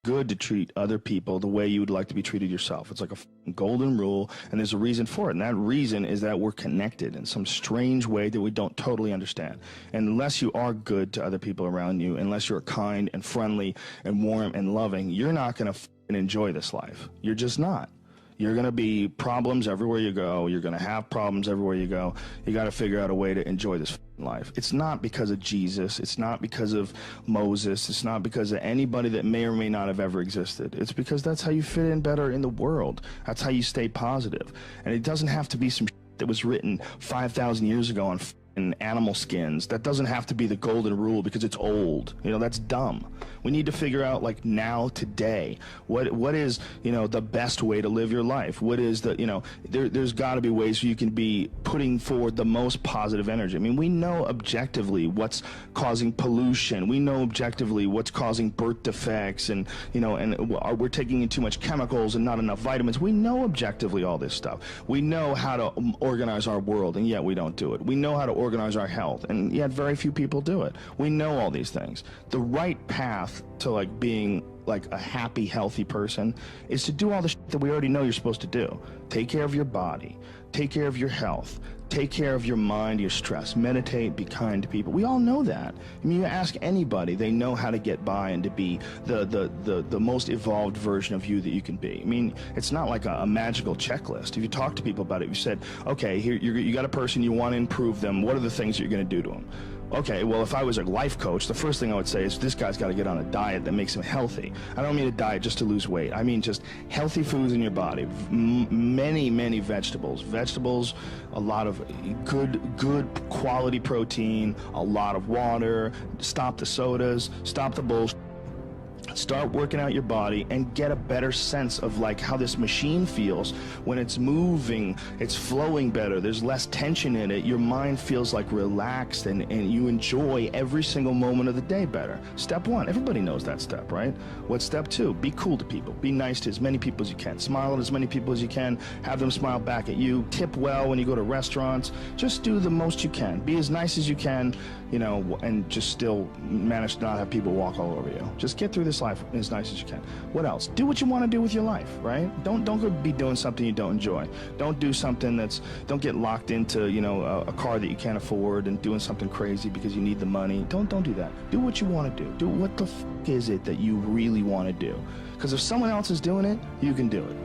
good to treat other people the way you would like to be treated yourself. It's like a golden rule, and there's a reason for it. And that reason is that we're connected in some strange way that we don't totally understand. And unless you are good to other people around you, unless you're kind and friendly and warm and loving, you're not going to enjoy this life. You're just not. You're going to be problems everywhere you go. You're going to have problems everywhere you go. You got to figure out a way to enjoy this life. It's not because of Jesus. It's not because of Moses. It's not because of anybody that may or may not have ever existed. It's because that's how you fit in better in the world. That's how you stay positive. And it doesn't have to be some that was written 5,000 years ago on animal skins. That doesn't have to be the golden rule because it's old. You know, that's dumb. We need to figure out, like, now, today, what is, you know, the best way to live your life? What is the, you know, there's got to be ways where you can be putting forward the most positive energy. I mean, we know objectively what's causing pollution. We know objectively what's causing birth defects, and, you know, and we're taking in too much chemicals and not enough vitamins. We know objectively all this stuff. We know how to organize our world, and yet we don't do it. We know how to organize our health, and yet very few people do it. We know all these things. The right path to, like, being like a happy, healthy person is to do all the shit that we already know you're supposed to do. Take care of your body, take care of your health, take care of your mind, your stress, meditate, be kind to people. We all know that. I mean, you ask anybody, they know how to get by and to be the most evolved version of you that you can be. I mean, it's not like a magical checklist. If you talk to people about it, you said, okay, here you got a person, you want to improve them. What are the things that you're going to do to them? Okay, well, if I was a life coach, the first thing I would say is this guy's got to get on a diet that makes him healthy. I don't mean a diet just to lose weight. I mean just healthy foods in your body. Many vegetables. Vegetables, a lot of good quality protein, a lot of water. Stop the sodas, stop the bullshit. Start working out your body and get a better sense of, like, how this machine feels when it's moving, it's flowing better, there's less tension in it, your mind feels like relaxed, and you enjoy every single moment of the day better. Step one, everybody knows that step, right? What's step two? Be cool to people. Be nice to as many people as you can. Smile at as many people as you can. Have them smile back at you. Tip well when you go to restaurants. Just do the most you can. Be as nice as you can, you know, and just still manage to not have people walk all over you. Just get through this life as nice as you can. What else? Do what you want to do with your life, right? Don't go be doing something you don't enjoy. Don't do something don't get locked into, you know, a car that you can't afford and doing something crazy because you need the money. Don't do that. Do what you want to do. Do what the fuck is it that you really want to do? Because if someone else is doing it, you can do it,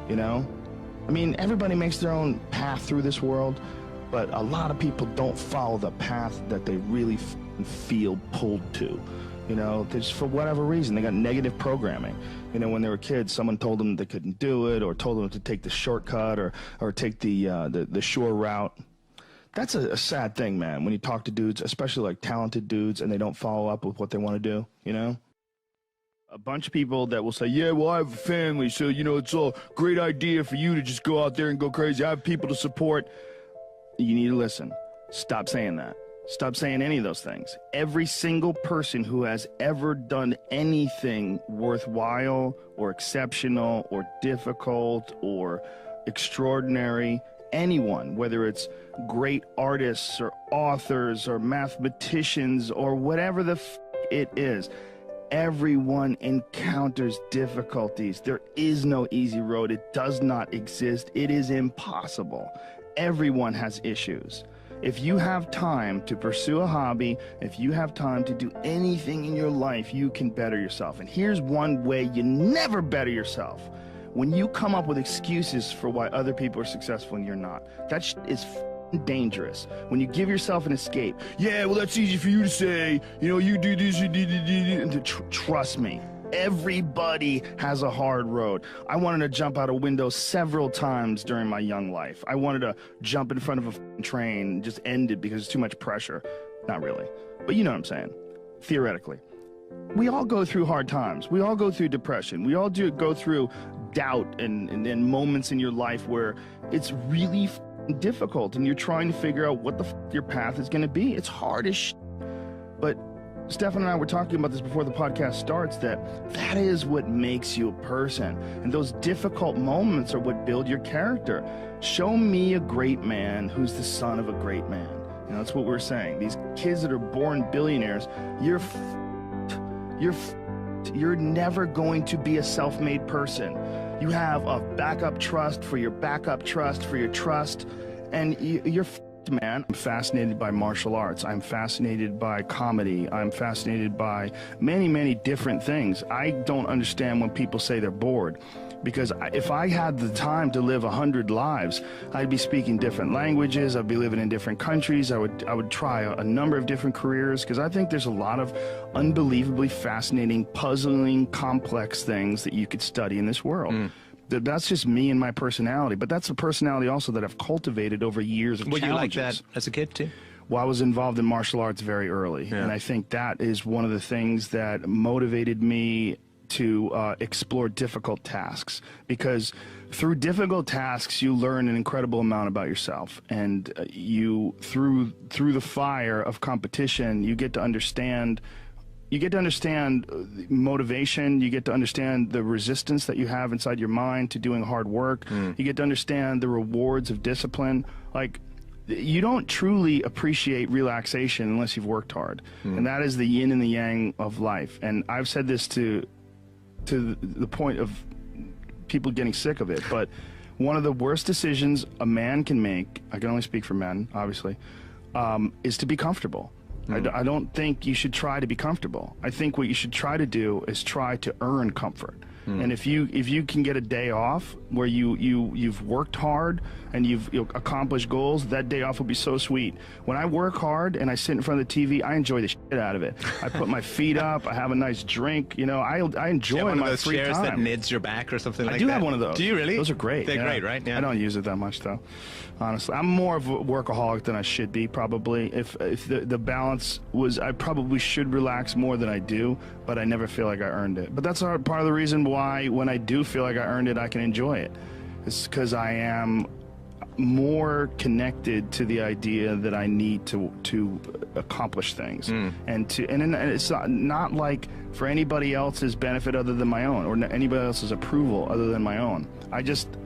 you know? I mean, everybody makes their own path through this world, but a lot of people don't follow the path that they really feel pulled to. You know, just for whatever reason, they got negative programming. You know, when they were kids, someone told them they couldn't do it, or told them to take the shortcut, or take the shore route. That's a sad thing, man, when you talk to dudes, especially like talented dudes, and they don't follow up with what they want to do, you know? A bunch of people that will say, yeah, well, I have a family, so, you know, it's a great idea for you to just go out there and go crazy. I have people to support. You need to listen. Stop saying that. Stop saying any of those things. Every single person who has ever done anything worthwhile or exceptional or difficult or extraordinary, anyone, whether it's great artists or authors or mathematicians or whatever the it is, everyone encounters difficulties. There is no easy road. It does not exist. It is impossible. Everyone has issues. If you have time to pursue a hobby, if you have time to do anything in your life, you can better yourself. And here's one way you never better yourself. When you come up with excuses for why other people are successful and you're not. That is dangerous. When you give yourself an escape, yeah, well, that's easy for you to say, you know, you do this, you do. Trust me. Everybody has a hard road. I wanted to jump out a window several times during my young life. I wanted to jump in front of a train and just end it because it's too much pressure. Not really. But you know what I'm saying. Theoretically. We all go through hard times. We all go through depression. We all go through doubt and moments in your life where it's really difficult and you're trying to figure out what the your path is going to be. It's hard as shit. But Stefan and I were talking about this before the podcast starts, that is what makes you a person. And those difficult moments are what build your character. Show me a great man who's the son of a great man. You know, that's what we're saying. These kids that are born billionaires, you're You're never going to be a self-made person. You have a backup trust for your backup trust for your trust, and you're man. I'm fascinated by martial arts. I'm fascinated by comedy. I'm fascinated by many, many different things. I don't understand when people say they're bored, because if I had the time to live 100 lives, I'd be speaking different languages. I'd be living in different countries. I would try a number of different careers, because I think there's a lot of unbelievably fascinating, puzzling, complex things that you could study in this world. That's just me and my personality, but that's a personality also that I've cultivated over years of challenges. Were you like that as a kid too? Well, I was involved in martial arts very early, and I think that is one of the things that motivated me to explore difficult tasks, because through difficult tasks you learn an incredible amount about yourself, and you through the fire of competition you get to understand. You get to understand motivation. You get to understand the resistance that you have inside your mind to doing hard work. You get to understand the rewards of discipline. Like, you don't truly appreciate relaxation unless you've worked hard. And that is the yin and the yang of life. And I've said this to the point of people getting sick of it, but one of the worst decisions a man can make, I can only speak for men, obviously, is to be comfortable. I don't think you should try to be comfortable. I think what you should try to do is try to earn comfort. And if you can get a day off where you've worked hard and you've accomplished goals, that day off will be so sweet. When I work hard and I sit in front of the TV, I enjoy the shit out of it. I put my feet up, I have a nice drink, you know, I enjoy my free time. Chairs that knids your back or something like that? I do have one of those. Do you really? Those are great. They're great, right? Yeah. I don't use it that much though, honestly. I'm more of a workaholic than I should be, probably. If the balance was, I probably should relax more than I do, but I never feel like I earned it. But that's part of the reason why when I do feel like I earned it, I can enjoy it. It's because I am more connected to the idea that I need to accomplish things, and it's not like for anybody else's benefit other than my own, or anybody else's approval other than my own.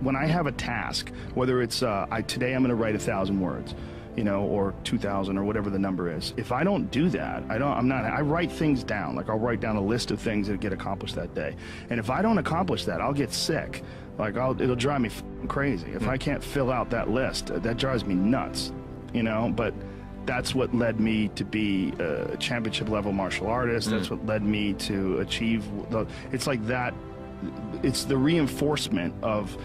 When I have a task, whether it's today I'm going to write 1,000 words, you know, or 2,000 or whatever the number is. If I don't do that, I write things down. Like, I'll write down a list of things that get accomplished that day. And if I don't accomplish that, I'll get sick. Like, it'll drive me crazy. If I can't fill out that list, that drives me nuts, you know? But that's what led me to be a championship level martial artist. That's what led me to achieve it's like that. It's the reinforcement of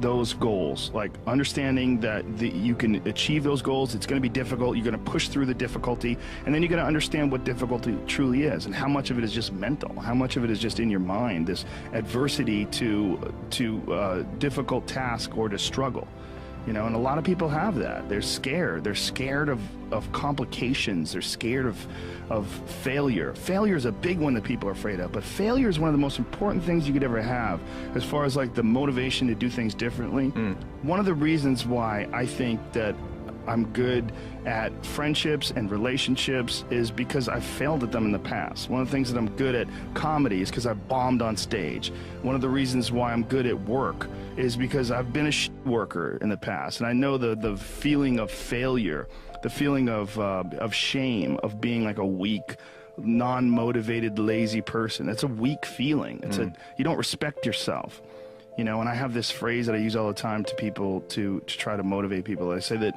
those goals, like understanding that you can achieve those goals. It's going to be difficult. You're going to push through the difficulty, and then you're going to understand what difficulty truly is, and how much of it is just mental, how much of it is just in your mind, this adversity to difficult task or to struggle. You know, and a lot of people have that. They're scared. They're scared of complications. They're scared of failure. Failure is a big one that people are afraid of. But failure is one of the most important things you could ever have as far as like the motivation to do things differently. One of the reasons why I think that I'm good at friendships and relationships is because I've failed at them in the past. One of the things that I'm good at comedy is because I bombed on stage. One of the reasons why I'm good at work is because I've been a worker in the past, and I know the feeling of failure, the feeling of shame, of being like a weak, non-motivated, lazy person. It's a weak feeling. It's you don't respect yourself. You know, and I have this phrase that I use all the time to people to try to motivate people. I say that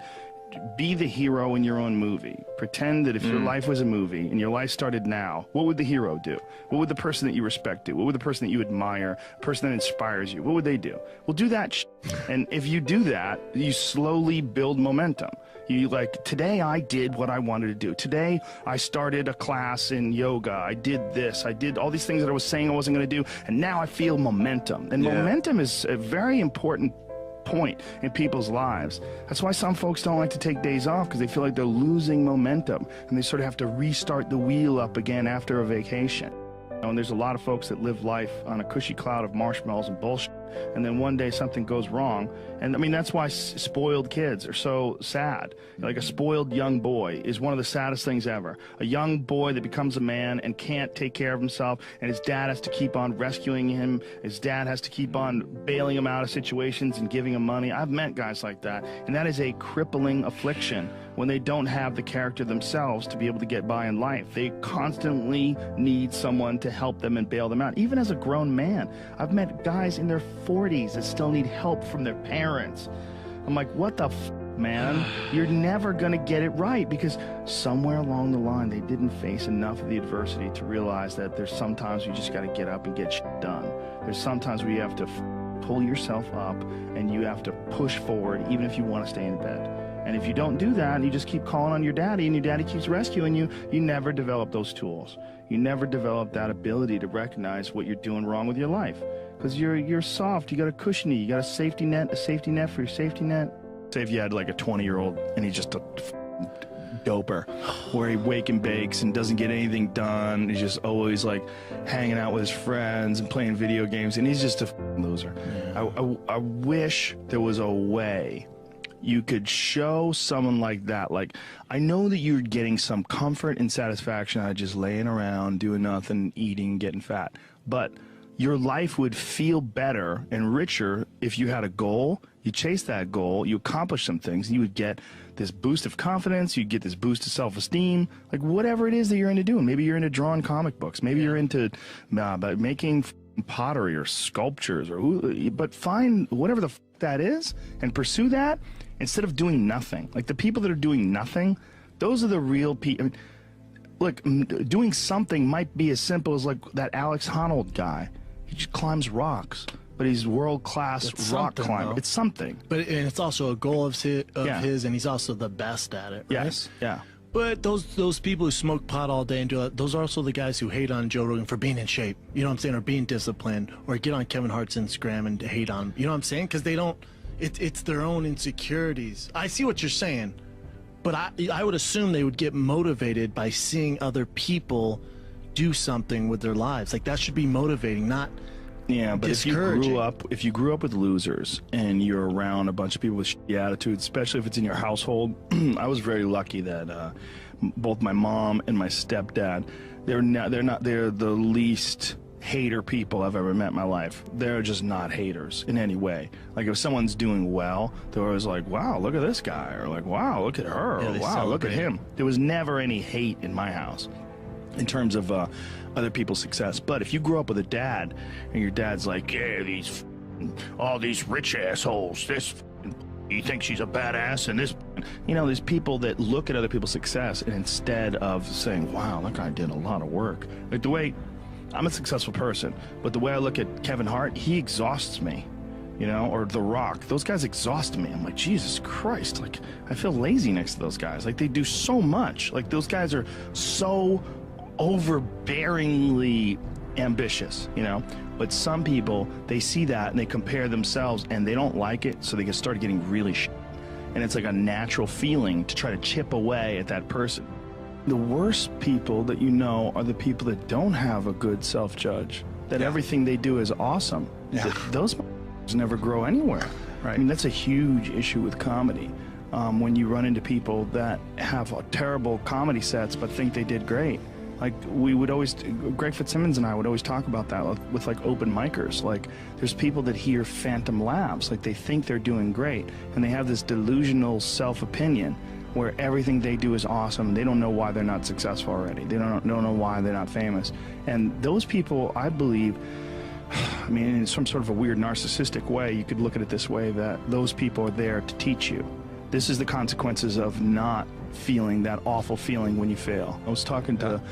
be the hero in your own movie. Pretend that if your life was a movie and your life started now, what would the hero do? What would the person that you respect do? What would the person that you admire, the person that inspires you, what would they do? Well, do that and if you do that, you slowly build momentum. You like, today I did what I wanted to do. Today I started a class in yoga. I did this. I did all these things that I was saying I wasn't going to do, and now I feel momentum. And momentum is a very important point in people's lives. That's why some folks don't like to take days off, because they feel like they're losing momentum, and they sort of have to restart the wheel up again after a vacation. And there's a lot of folks that live life on a cushy cloud of marshmallows and bullshit. and then one day something goes wrong. And I mean, that's why spoiled kids are so sad. Like a spoiled young boy is one of the saddest things ever. A young boy that becomes a man and can't take care of himself, and his dad has to keep on rescuing him. His dad has to keep on bailing him out of situations and giving him money. I've met guys like that, and that is a crippling affliction when they don't have the character themselves to be able to get by in life. They constantly need someone to help them and bail them out. Even as a grown man, I've met guys in their 40s that still need help from their parents. I'm like, what the man? You're never gonna get it right, because somewhere along the line they didn't face enough of the adversity to realize that there's sometimes you just gotta get up and get shit done. There's sometimes where you have to pull yourself up and you have to push forward even if you want to stay in bed. And if you don't do that, you just keep calling on your daddy and your daddy keeps rescuing you, you never develop those tools. You never develop that ability to recognize what you're doing wrong with your life. Because you're soft, you got a cushiony, you got a safety net for your safety net. Say if you had like a 20-year-old and he's just a doper, where he wake and bakes and doesn't get anything done, he's just always like hanging out with his friends and playing video games, and he's just a loser. Yeah. I wish there was a way you could show someone like that, like, I know that you're getting some comfort and satisfaction out of just laying around, doing nothing, eating, getting fat, but your life would feel better and richer if you had a goal, you chase that goal, you accomplish some things, and you would get this boost of confidence, you'd get this boost of self-esteem, like whatever it is that you're into doing. Maybe you're into drawing comic books, maybe you're into making pottery or sculptures, but find whatever the that is and pursue that instead of doing nothing. Like the people that are doing nothing, those are the real people. I mean, look, doing something might be as simple as like that Alex Honnold guy. He just climbs rocks, but he's world-class rock climber. It's something. But and it's also a goal of his, and he's also the best at it. Right? Yes, yeah. But those people who smoke pot all day and do that, those are also the guys who hate on Joe Rogan for being in shape. You know what I'm saying? Or being disciplined, or get on Kevin Hart's Instagram and hate on him. You know what I'm saying? Because they don't. It's their own insecurities. I see what you're saying, but I would assume they would get motivated by seeing other people do something with their lives. Like that should be motivating, not but if you grew up with losers and you're around a bunch of people with shitty attitudes, especially if it's in your household, I was very lucky that both my mom and my stepdad, they're the least hater people I've ever met in my life. They're just not haters in any way. Like if someone's doing well, they're always like, wow, look at this guy, or like, wow, look at her, or wow, look at him. There was never any hate in my house in terms of other people's success. But if you grew up with a dad and your dad's like, yeah, all these rich assholes, you think she's a badass, and this, there's people that look at other people's success, and instead of saying, wow, that guy did a lot of work, like the way I'm a successful person, but the way I look at Kevin Hart, he exhausts me, or The Rock. Those guys exhaust me. I'm like, Jesus Christ, like I feel lazy next to those guys. Like they do so much. Like those guys are so overbearingly ambitious, But some people, they see that and they compare themselves and they don't like it, so they start getting really and it's like a natural feeling to try to chip away at that person. The worst people that are the people that don't have a good self-judge, that everything they do is awesome. Those never grow anywhere. Right. I mean, that's a huge issue with comedy. When you run into people that have terrible comedy sets but think they did great. Like Greg Fitzsimmons and I would always talk about that with like open micers. Like there's people that hear phantom laughs, like they think they're doing great, and they have this delusional self-opinion where everything they do is awesome. They don't know why they're not successful already. They don't know why they're not famous. And those people, I believe, I mean, in some sort of a weird narcissistic way, you could look at it this way, that those people are there to teach you. This is the consequences of not feeling that awful feeling when you fail. I was talking to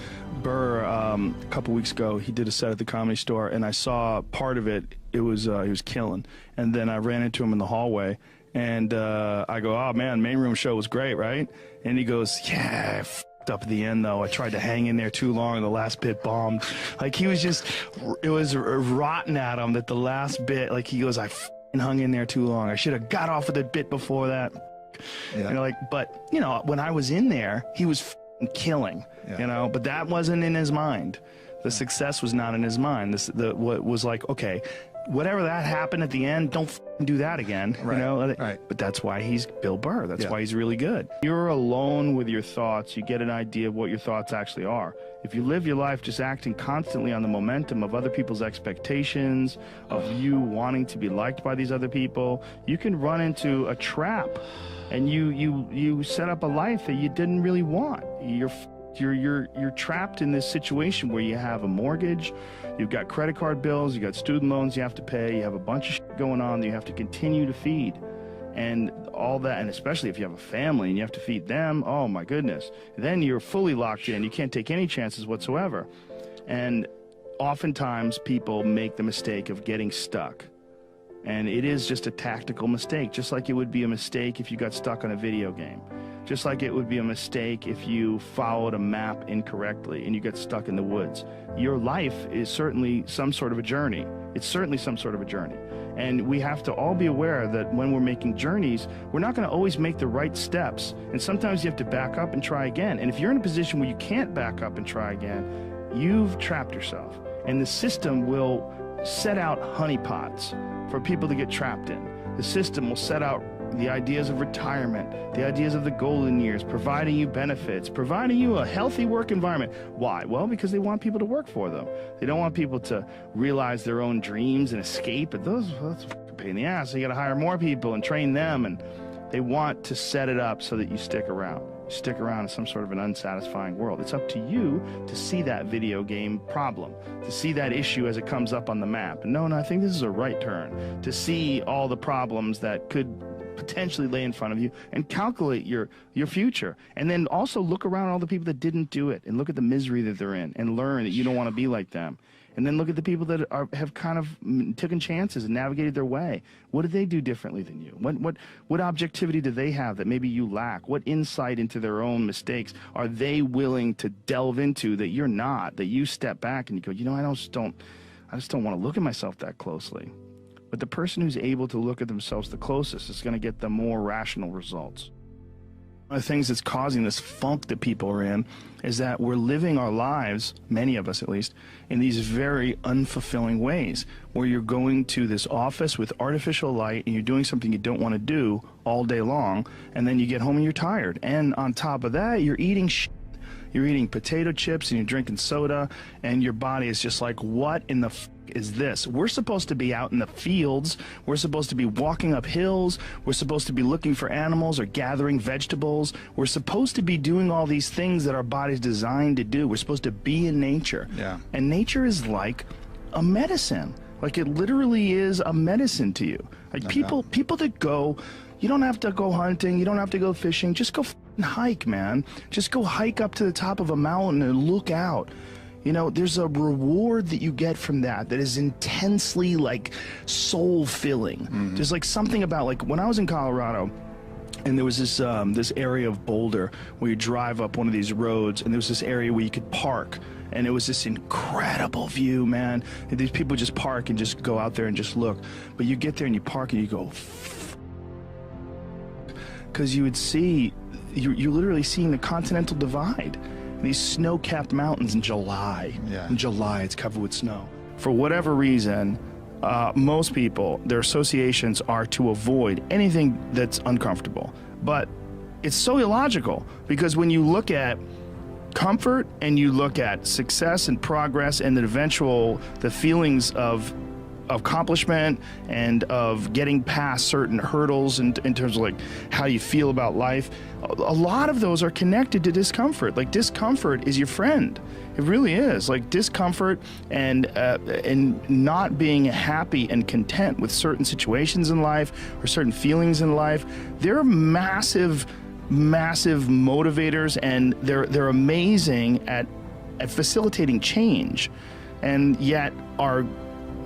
Burr a couple weeks ago. He did a set at the Comedy Store, and I saw part of it. It was he was killing. And then I ran into him in the hallway, and I go, oh man, main room show was great, right? And he goes, yeah, I f***ed up at the end though. I tried to hang in there too long and the last bit bombed. Like he was just, it was rotten at him that the last bit, like he goes, I f***ing hung in there too long. I should have got off of the bit before that. Yeah. But when I was in there, he was f***ing killing, but that wasn't in his mind. The success was not in his mind. What was like, okay, whatever that happened at the end, don't do that again. Right, You know? right. But that's why he's Bill Burr. That's Yeah. why he's really good. You're alone with your thoughts. You get an idea of what your thoughts actually are. If you live your life just acting constantly on the momentum of other people's expectations, of you wanting to be liked by these other people, you can run into a trap, and you set up a life that you didn't really want. You're trapped in this situation where you have a mortgage, you've got credit card bills, you've got student loans you have to pay, you have a bunch of shit going on that you have to continue to feed. And all that, and especially if you have a family and you have to feed them, oh my goodness. Then you're fully locked in. You can't take any chances whatsoever. And oftentimes people make the mistake of getting stuck. And it is just a tactical mistake, just like it would be a mistake if you got stuck on a video game. Just like it would be a mistake if you followed a map incorrectly and you get stuck in the woods. Your life is certainly some sort of a journey. It's certainly some sort of a journey. And we have to all be aware that when we're making journeys, we're not going to always make the right steps. And sometimes you have to back up and try again. And if you're in a position where you can't back up and try again, you've trapped yourself. And the system will set out honeypots for people to get trapped in. The system will set out the ideas of retirement, the ideas of the golden years, providing you benefits, providing you a healthy work environment. Why? Well, because they want people to work for them. They don't want people to realize their own dreams and escape. And that's a pain in the ass. So you got to hire more people and train them. And they want to set it up so that you stick around. You stick around in some sort of an unsatisfying world. It's up to you to see that video game problem, to see that issue as it comes up on the map. And no, I think this is a right turn. To see all the problems that could potentially lay in front of you and calculate your future. And then also look around at all the people that didn't do it and look at the misery that they're in and learn that you don't want to be like them. And then look at the people that have kind of taken chances and navigated their way. What did they do differently than you? What objectivity do they have that maybe you lack? What insight into their own mistakes are they willing to delve into that you're not, that you step back and you go, you know, I just don't want to look at myself that closely. But the person who's able to look at themselves the closest is going to get the more rational results. One of the things that's causing this funk that people are in is that we're living our lives, many of us at least, in these very unfulfilling ways, where you're going to this office with artificial light and you're doing something you don't want to do all day long, and then you get home and you're tired. And on top of that, you're eating shit. You're eating potato chips and you're drinking soda, and your body is just like, what in the f is this? We're supposed to be out in the fields. We're supposed to be walking up hills. We're supposed to be looking for animals or gathering vegetables. We're supposed to be doing all these things that our body's designed to do. We're supposed to be in nature. Yeah. And nature is like a medicine. Like it literally is a medicine to you. Like people that go, you don't have to go hunting. You don't have to go fishing. Just go hike, man. Just go hike up to the top of a mountain and look out. You know, there's a reward that you get from that is intensely like soul-filling. There's like something about, like when I was in Colorado, and there was this this area of Boulder where you drive up one of these roads, and there was this area where you could park, and it was this incredible view, man. And these people just park and just go out there and just look. But you get there and you park and you go, because you would see, you're literally seeing the Continental Divide. These snow-capped mountains in July. Yeah. In July, it's covered with snow. For whatever reason, most people, their associations are to avoid anything that's uncomfortable. But it's so illogical, because when you look at comfort and you look at success and progress and the feelings of accomplishment and of getting past certain hurdles in terms of like how you feel about life, a lot of those are connected to discomfort. Like discomfort is your friend. It really is. Like discomfort and not being happy and content with certain situations in life or certain feelings in life, they're massive motivators, and they're amazing at facilitating change. And yet our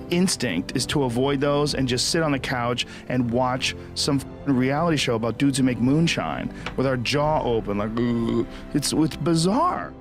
instinct is to avoid those and just sit on the couch and watch some reality show about dudes who make moonshine with our jaw open, like, it's bizarre.